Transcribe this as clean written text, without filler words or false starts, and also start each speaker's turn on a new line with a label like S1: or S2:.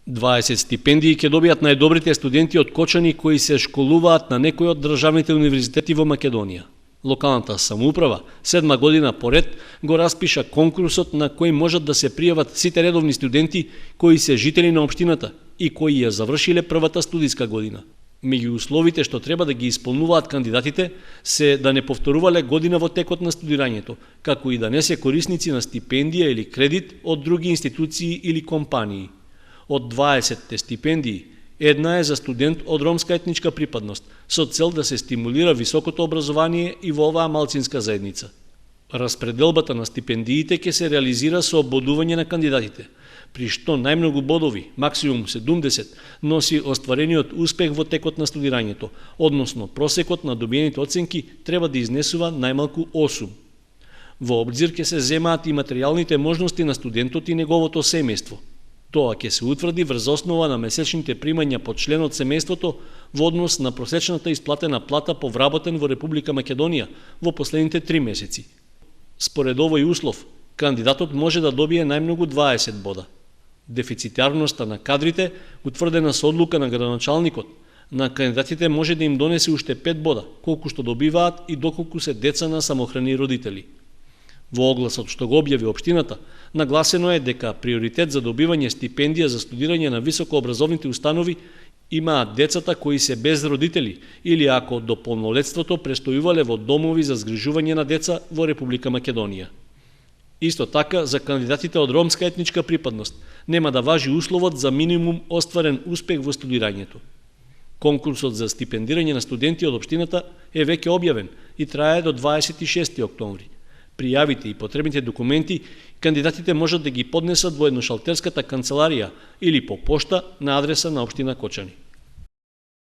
S1: 20 стипендии ќе добијат најдобрите студенти од Кочани кои се школуваат на некој од државните универзитети во Македонија. Локалната самоуправа 7 година поред го распиша конкурсот на кој можат да се пријават сите редовни студенти кои се жители на општината и кои ја завршиле првата студиска година. Меѓу условите што треба да ги исполнуваат кандидатите се да не повторувале година во текот на студирањето, како и да не се корисници на стипендија или кредит од други институции или компании. Од 20 стипендии, една е за студент од ромска етничка припадност, со цел да се стимулира високото образование и во оваа малцинска заедница. Распределбата на стипендиите ќе се реализира со ободување на кандидатите, при што најмногу бодови, максимум 70, носи остварениот успех во текот на студирањето, односно просекот на добиените оценки треба да изнесува најмалку 8. Во обзир ќе се земаат и материјалните можности на студентот и неговото семејство. Тоа ќе се утврди врз основа на месечните примања по член од семејството во однос на просечната исплатена плата по вработен во Република Македонија во последните 3 месеци. Според овој услов, кандидатот може да добие најмногу 20 бода. Дефицитарноста на кадрите, утврдена со одлука на градоначалникот, на кандидатите може да им донесе уште 5 бода, колку што добиваат и доколку се деца на самохрани родители. Во огласот што го објави општината, нагласено е дека приоритет за добивање стипендија за студирање на високообразовните установи имаат децата кои се без родители или ако до полнолетството престојувале во домови за згрижување на деца во Република Македонија. Исто така, за кандидатите од ромска етничка припадност нема да важи условот за минимум остварен успех во студирањето. Конкурсот за стипендирање на студенти од општината е веќе објавен и трае до 26 октомври. Пријавите и потребните документи кандидатите можат да ги поднесат во едношалтерската канцеларија или по пошта на адреса на општина Кочани.